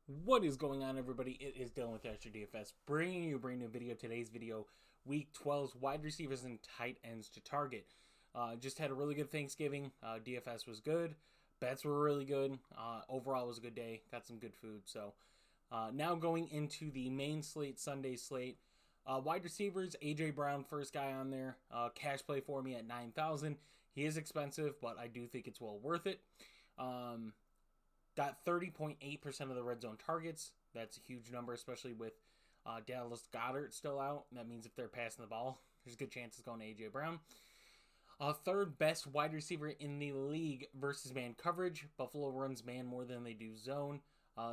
What is going on, everybody? It is Dylan with Astrodfs, bringing you a brand new video. Today's video, Week 12's wide receivers and tight ends to target. Just had a really good Thanksgiving. DFS was good. Bets were really good. Overall, was a good day. Got some good food. So now going into the main slate, Sunday slate. Wide receivers, A.J. Brown, first guy on there. Cash play for me at 9,000. He is expensive, but I do think it's well worth it. Got 30.8% of the red zone targets. That's a huge number, especially with Dallas Goedert still out. That means if they're passing the ball, there's a good chance it's going to A.J. Brown. Third best wide receiver in the league versus man coverage. Buffalo runs man more than they do zone.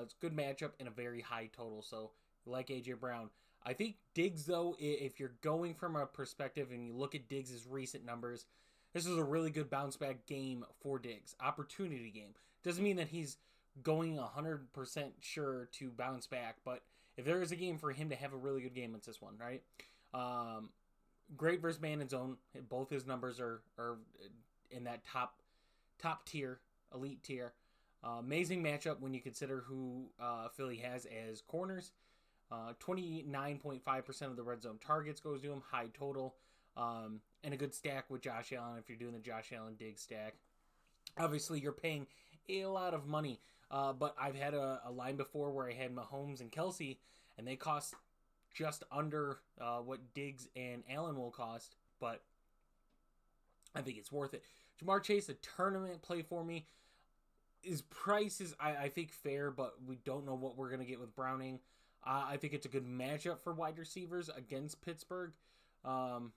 It's a good matchup and a very high total, so like A.J. Brown. I think Diggs, though, if you're going from a perspective and you look at Diggs' recent numbers, this is a really good bounce back game for Diggs. Opportunity game. Doesn't mean that he's going 100% sure to bounce back, but if there is a game for him to have a really good game, it's this one, right? Great versus man in zone. Both his numbers are in that top tier, elite tier. Amazing matchup when you consider who Philly has as corners. 29.5% of the red zone targets goes to him, high total. And a good stack with Josh Allen if you're doing the Josh Allen Diggs stack. Obviously, you're paying a lot of money, but I've had a line before where I had Mahomes and Kelsey, and they cost just under what Diggs and Allen will cost, but I think it's worth it. Jamar Chase, a tournament play for me. His price is, I think, fair, but we don't know what we're going to get with Browning. I think it's a good matchup for wide receivers against Pittsburgh. Jamar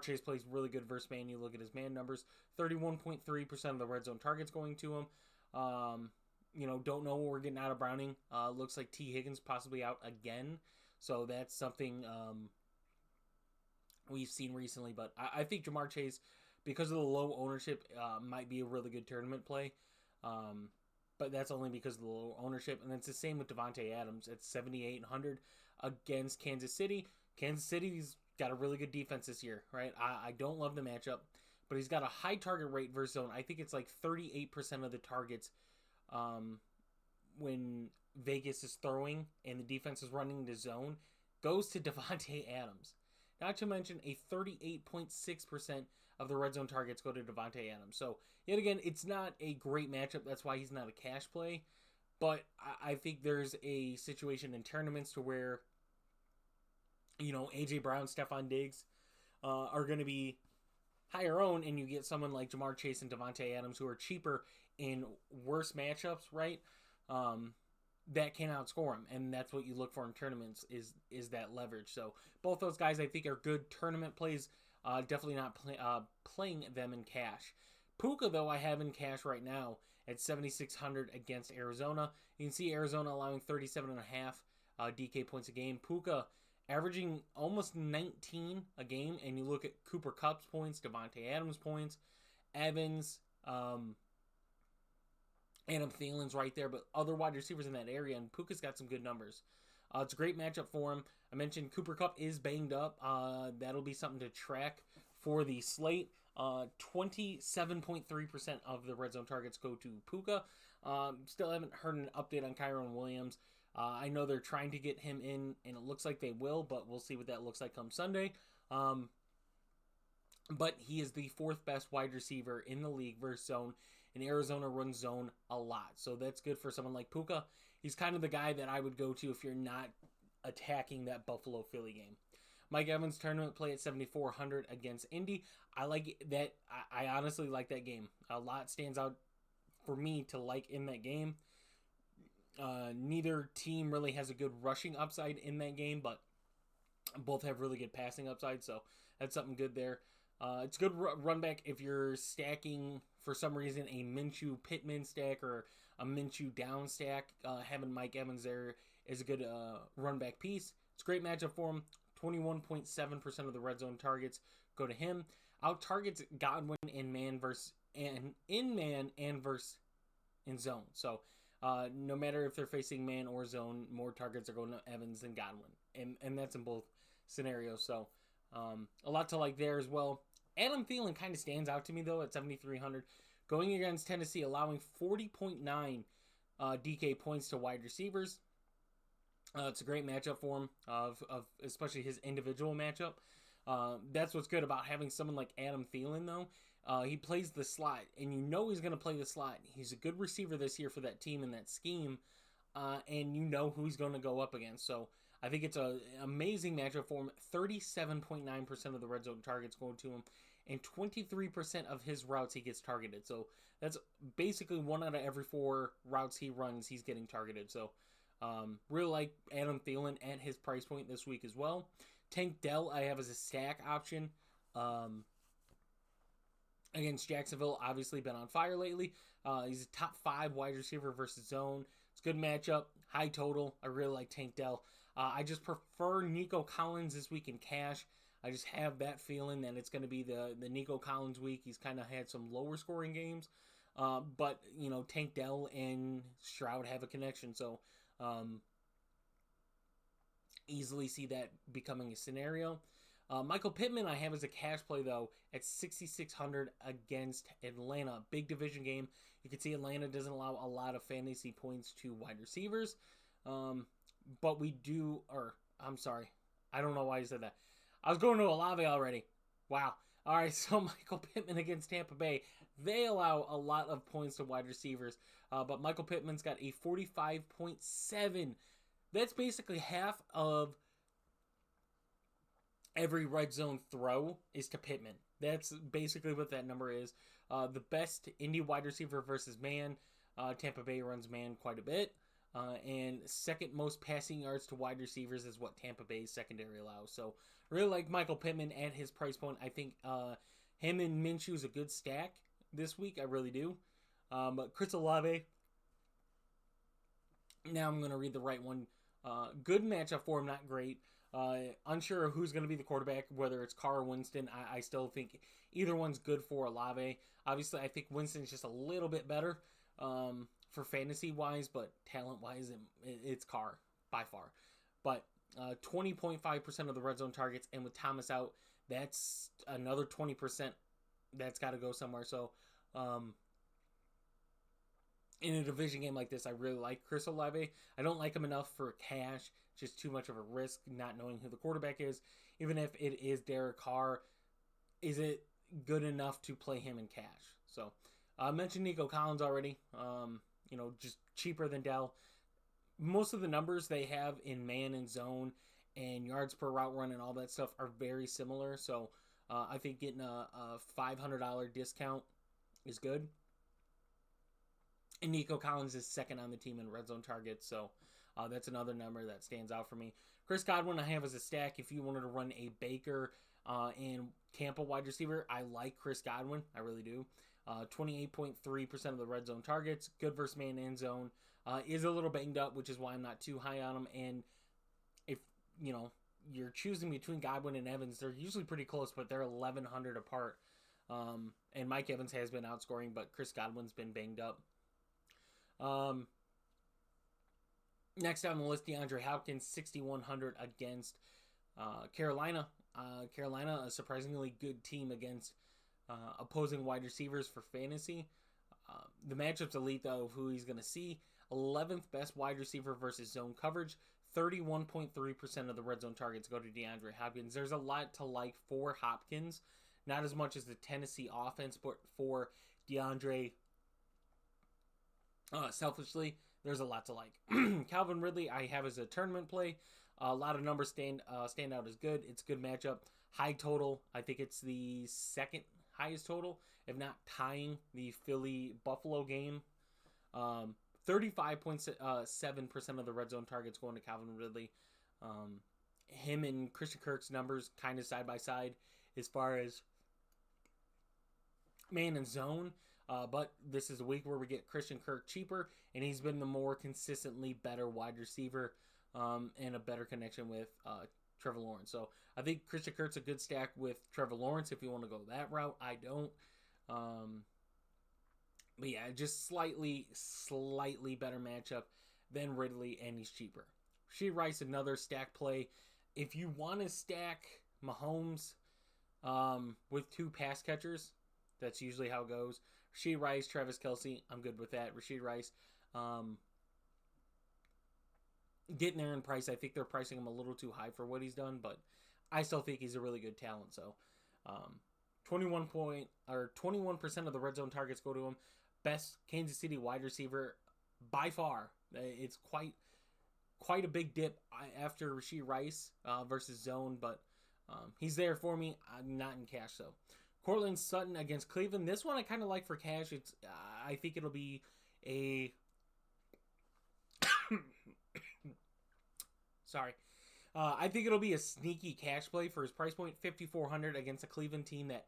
Chase plays really good versus man. You look at his man numbers, 31.3% of the red zone targets going to him. Don't know what we're getting out of Browning. Looks like T. Higgins possibly out again. So that's something we've seen recently. But I think Jamar Chase, because of the low ownership, might be a really good tournament play. But that's only because of the low ownership. And it's the same with Davante Adams at 7,800 against Kansas City. Kansas City's got a really good defense this year, right? I don't love the matchup, but he's got a high target rate versus zone. I think it's like 38% of the targets when Vegas is throwing and the defense is running the zone goes to Davante Adams. Not to mention a 38.6% of the red zone targets go to Davante Adams. So, yet again, it's not a great matchup. That's why he's not a cash play. But I think there's a situation in tournaments to where, A.J. Brown, Stephon Diggs are going to be higher owned, and you get someone like Jamar Chase and Davante Adams who are cheaper in worse matchups, right? That can outscore him, and that's what you look for in tournaments is that leverage. So both those guys I think are good tournament plays. Definitely not playing them in cash. Puka, though, I have in cash right now at 7,600 against Arizona. You can see Arizona allowing 37.5 DK points a game. Puka averaging almost 19 a game, and you look at Cooper Kupp's points, Devontae Adams' points, Evans, Adam Thielen's right there, but other wide receivers in that area, and Puka's got some good numbers. It's a great matchup for him. I mentioned Cooper Kupp is banged up. That'll be something to track for the slate. 27.3% of the red zone targets go to Puka. Still haven't heard an update on Kyron Williams. I know they're trying to get him in, and it looks like they will, but we'll see what that looks like come Sunday. But he is the fourth best wide receiver in the league versus zone, and Arizona runs zone a lot. So that's good for someone like Puka. He's kind of the guy that I would go to if you're not attacking that Buffalo-Philly game. Mike Evans tournament play at 7,400 against Indy. I like that. I honestly like that game. A lot stands out for me to like in that game. Neither team really has a good rushing upside in that game, but both have really good passing upside, so that's something good there. It's a good run back if you're stacking, for some reason, a Minshew Pittman stack or a Minshew down stack. Having Mike Evans there is a good run back piece. It's a great matchup for him. 21.7% of the red zone targets go to him. Out targets Godwin in man versus and in man and versus in zone. So no matter if they're facing man or zone, more targets are going to Evans than Godwin, and that's in both scenarios. So a lot to like there as well. Adam Thielen kind of stands out to me, though, at 7,300. Going against Tennessee, allowing 40.9 DK points to wide receivers. It's a great matchup for him, of especially his individual matchup. That's what's good about having someone like Adam Thielen, though. He plays the slot, and you know he's going to play the slot. He's a good receiver this year for that team and that scheme, and you know who he's going to go up against. So I think it's an amazing matchup for him. 37.9% of the red zone targets going to him, and 23% of his routes he gets targeted. So that's basically 1 out of every 4 routes he runs, he's getting targeted. So really like Adam Thielen at his price point this week as well. Tank Dell I have as a stack option. Against Jacksonville, obviously been on fire lately. He's a top 5 wide receiver versus zone. It's a good matchup, high total. I really like Tank Dell. I just prefer Nico Collins this week in cash. I just have that feeling that it's going to be the Nico Collins week. He's kind of had some lower scoring games. But, you know, Tank Dell and Stroud have a connection. So, easily see that becoming a scenario. Michael Pittman I have as a cash play, though, at 6,600 against Atlanta. Big division game. You can see Atlanta doesn't allow a lot of fantasy points to wide receivers. But we do, or I'm sorry. I don't know why you said that. I was going to Olave already. Wow. All right, so Michael Pittman against Tampa Bay. They allow a lot of points to wide receivers. But Michael Pittman's got a 45.7. That's basically half of every red zone throw is to Pittman. That's basically what that number is. The best Indy wide receiver versus man. Tampa Bay runs man quite a bit. And second most passing yards to wide receivers is what Tampa Bay's secondary allows. So really like Michael Pittman at his price point. I think him and Minshew is a good stack this week. I really do. But Chris Olave, now I'm going to read the right one. Good matchup for him, not great. Unsure of who's going to be the quarterback, whether it's Carr or Winston. I still think either one's good for Olave. Obviously, I think Winston's just a little bit better for fantasy-wise, but talent-wise, it's Carr by far. But 20.5% of the red zone targets, and with Thomas out, that's another 20% that's got to go somewhere. So, in a division game like this, I really like Chris Olave. I don't like him enough for cash. Just too much of a risk not knowing who the quarterback is. Even if it is Derek Carr, is it good enough to play him in cash? So, I mentioned Nico Collins already. Just cheaper than Dell. Most of the numbers they have in man and zone and yards per route run and all that stuff are very similar. So, I think getting a $500 discount is good. And Nico Collins is second on the team in red zone targets, so that's another number that stands out for me. Chris Godwin I have as a stack. If you wanted to run a Baker and Tampa wide receiver, I like Chris Godwin. I really do. 28.3% of the red zone targets. Good versus man and zone. Is a little banged up, which is why I'm not too high on him. And if, you're choosing between Godwin and Evans, they're usually pretty close, but they're 1,100 apart. And Mike Evans has been outscoring, but Chris Godwin's been banged up. Next on the list, DeAndre Hopkins, 6,100 against Carolina. Carolina, a surprisingly good team against opposing wide receivers for fantasy. The matchup's elite, though, of who he's going to see. 11th best wide receiver versus zone coverage. 31.3% of the red zone targets go to DeAndre Hopkins. There's a lot to like for Hopkins. Not as much as the Tennessee offense, but for DeAndre, selfishly, there's a lot to like. Calvin Ridley, I have as a tournament play. A lot of numbers stand out as good. It's a good matchup. High total. I think it's the second highest total, if not tying the Philly-Buffalo game. 35.7% of the red zone targets going to Calvin Ridley. Him and Christian Kirk's numbers kind of side by side as far as man and zone. But this is a week where we get Christian Kirk cheaper, and he's been the more consistently better wide receiver and a better connection with Trevor Lawrence. So I think Christian Kirk's a good stack with Trevor Lawrence if you want to go that route. I don't. But yeah, just slightly better matchup than Ridley, and he's cheaper. Rashee Rice, another stack play. If you want to stack Mahomes with 2 pass catchers, that's usually how it goes. Rashee Rice, Travis Kelce, I'm good with that. Rashee Rice, getting there in price. I think they're pricing him a little too high for what he's done, but I still think he's a really good talent. So, 21% of the red zone targets go to him. Best Kansas City wide receiver by far. It's quite a big dip after Rashee Rice versus zone, but he's there for me. I'm not in cash though. Cortland Sutton against Cleveland. This one I kind of like for cash. It's I think it'll be a sorry. I think it'll be a sneaky cash play for his price point, 5,400 against a Cleveland team that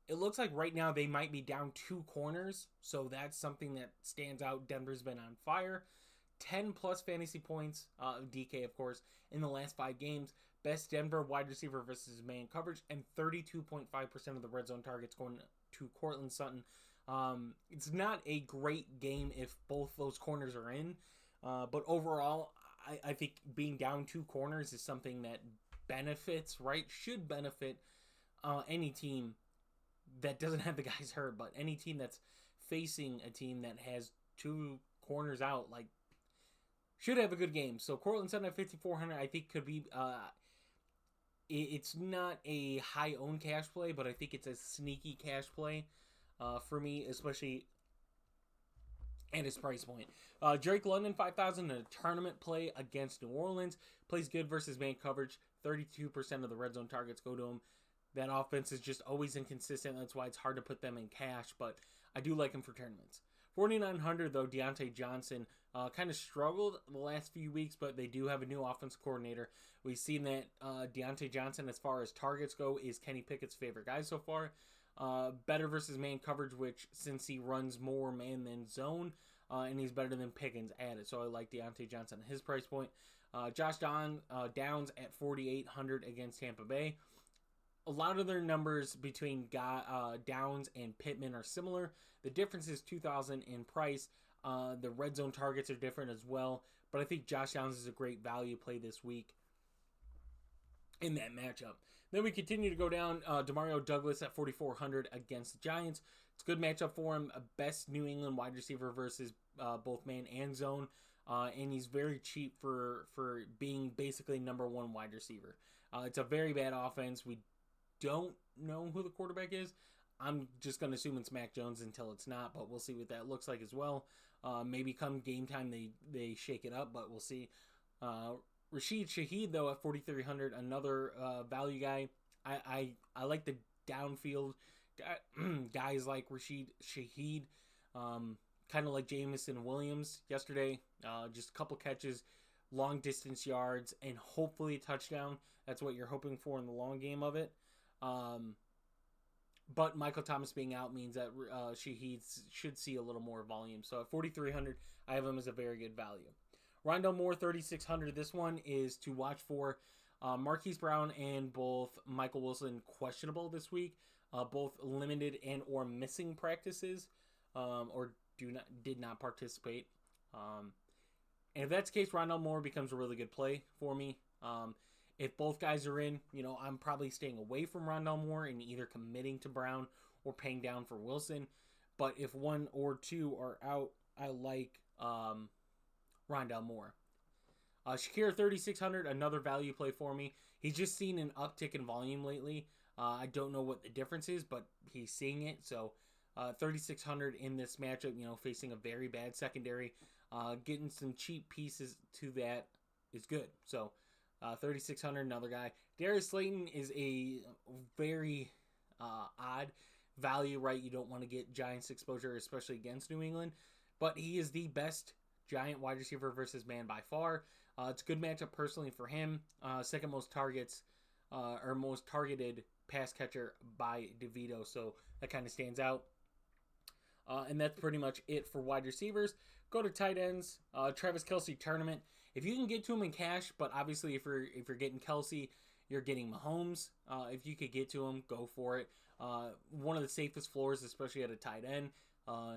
it looks like right now they might be down 2 corners, so that's something that stands out. Denver's been on fire. 10 plus fantasy points, DK of course, in the last 5 games. Best Denver wide receiver versus man coverage, and 32.5% of the red zone targets going to Cortland Sutton. It's not a great game if both those corners are in, but overall, I think being down 2 corners is something that benefits, right? Should benefit any team that doesn't have the guys hurt, but any team that's facing a team that has 2 corners out, like, should have a good game. So Cortland Sutton at 5,400, I think could be. It's not a high owned cash play, but I think it's a sneaky cash play for me, especially at his price point. Drake London 5,000 in a tournament play against New Orleans, plays good versus man coverage. 32% of the red zone targets go to him. That offense is just always inconsistent. That's why it's hard to put them in cash, but I do like him for tournaments. 4,900 though, Deontay Johnson kind of struggled the last few weeks, but they do have a new offensive coordinator. We've seen that Deontay Johnson, as far as targets go, is Kenny Pickett's favorite guy so far. Better versus man coverage, which since he runs more man than zone, and he's better than Pickens added. So I like Deontay Johnson at his price point. Josh Downs at 4,800 against Tampa Bay. A lot of their numbers between Downs and Pittman are similar. The difference is 2,000 in price. The red zone targets are different as well, but I think Josh Downs is a great value play this week in that matchup. Then we continue to go down. Demario Douglas at 4,400 against the Giants. It's a good matchup for him. Best New England wide receiver versus both man and zone, and he's very cheap for being basically number 1 wide receiver. It's a very bad offense. We don't know who the quarterback is. I'm just going to assume it's Mac Jones until it's not, but we'll see what that looks like as well. Maybe come game time they shake it up, but we'll see. Rashid Shaheed, though, at 4,300, another value guy. I like the downfield guys like Rashid Shaheed, kind of like Jameson Williams yesterday. Just a couple catches, long distance yards, and hopefully a touchdown. That's what you're hoping for in the long game of it. But Michael Thomas being out means that Shaheed should see a little more volume. So at 4,300, I have him as a very good value. Rondale Moore, 3,600. This one is to watch for. Marquise Brown and both Michael Wilson questionable this week. Both limited and or missing practices, or did not participate. And if that's the case, Rondale Moore becomes a really good play for me. If both guys are in, I'm probably staying away from Rondale Moore and either committing to Brown or paying down for Wilson. But if 1 or 2 are out, I like Rondale Moore. Shakir 3,600, another value play for me. He's just seen an uptick in volume lately. I don't know what the difference is, but he's seeing it. So 3,600 in this matchup, facing a very bad secondary. Getting some cheap pieces to that is good. So 3,600, another guy. Darius Slayton is a very odd value, right? You don't want to get Giants exposure, especially against New England. But he is the best Giant wide receiver versus man by far. It's a good matchup personally for him. Second most targets, or most targeted pass catcher by DeVito. So that kind of stands out. And that's pretty much it for wide receivers. Go to tight ends. Travis Kelce tournament. If you can get to him in cash, but obviously if you're getting Kelce, you're getting Mahomes. If you could get to him, go for it. One of the safest floors, especially at a tight end.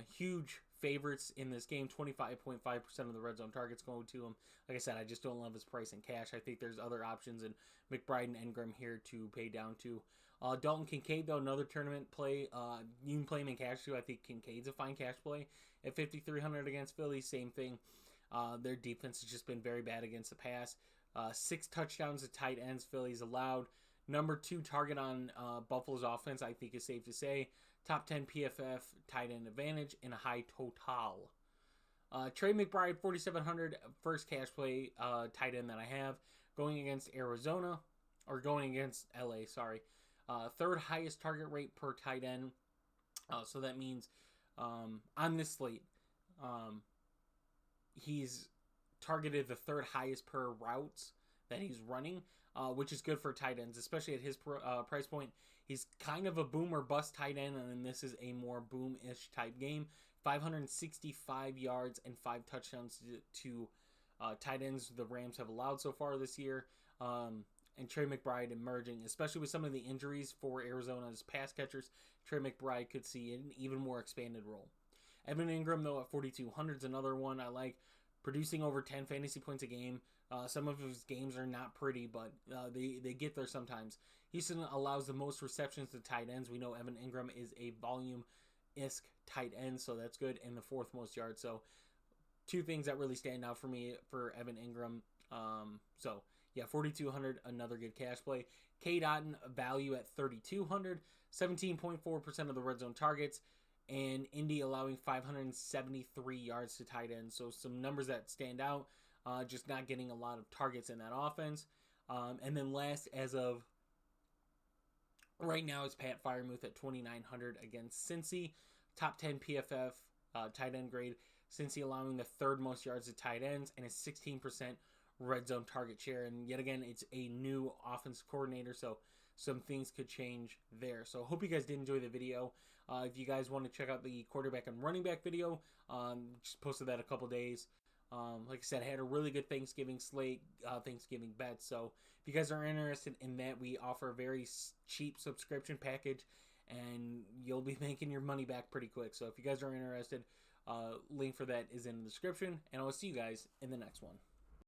Huge favorites in this game. 25.5% of the red zone targets going to him. Like I said, I just don't love his price in cash. I think there's other options, and McBride and Engram here to pay down to. Dalton Kincaid, though, another tournament play. You can play him in cash too. I think Kincaid's a fine cash play at 5,300 against Philly. Same thing. Their defense has just been very bad against the pass. 6 touchdowns to tight ends Philly's allowed. Number 2 target on Buffalo's offense, I think is safe to say. Top 10 PFF tight end advantage and a high total. Trey McBride, 4,700, first cash play tight end that I have. Going against Arizona, or going against LA, sorry. Third highest target rate per tight end. So that means on this slate, he's targeted the third highest per routes that he's running, which is good for tight ends, especially at his price point. He's kind of a boom or bust tight end, and this is a more boom-ish type game. 565 yards and 5 touchdowns to tight ends the Rams have allowed so far this year. And Trey McBride emerging, especially with some of the injuries for Arizona's pass catchers. Trey McBride could see an even more expanded role. Evan Ingram, though, at 4,200 is another one I like. Producing over 10 fantasy points a game. Some of his games are not pretty, but they get there sometimes. Houston allows the most receptions to tight ends. We know Evan Ingram is a volume-esque tight end, so that's good. And the 4th most yards. So 2 things that really stand out for me for Evan Ingram. So, yeah, 4,200, another good cash play. K. Dotton, value at 3,200, 17.4% of the red zone targets, and Indy allowing 573 yards to tight ends. So some numbers that stand out, just not getting a lot of targets in that offense. And then last, as of right now, is Pat Freiermuth at 2,900 against Cincy. Top 10 PFF tight end grade. Cincy allowing the 3rd most yards to tight ends and a 16% red zone target share. And yet again, it's a new offensive coordinator, so some things could change there. So hope you guys did enjoy the video. If you guys want to check out the quarterback and running back video, just posted that a couple days. Like I said, I had a really good Thanksgiving slate, Thanksgiving bets. So if you guys are interested in that, we offer a very cheap subscription package, and you'll be making your money back pretty quick. So if you guys are interested, link for that is in the description, and I'll see you guys in the next one.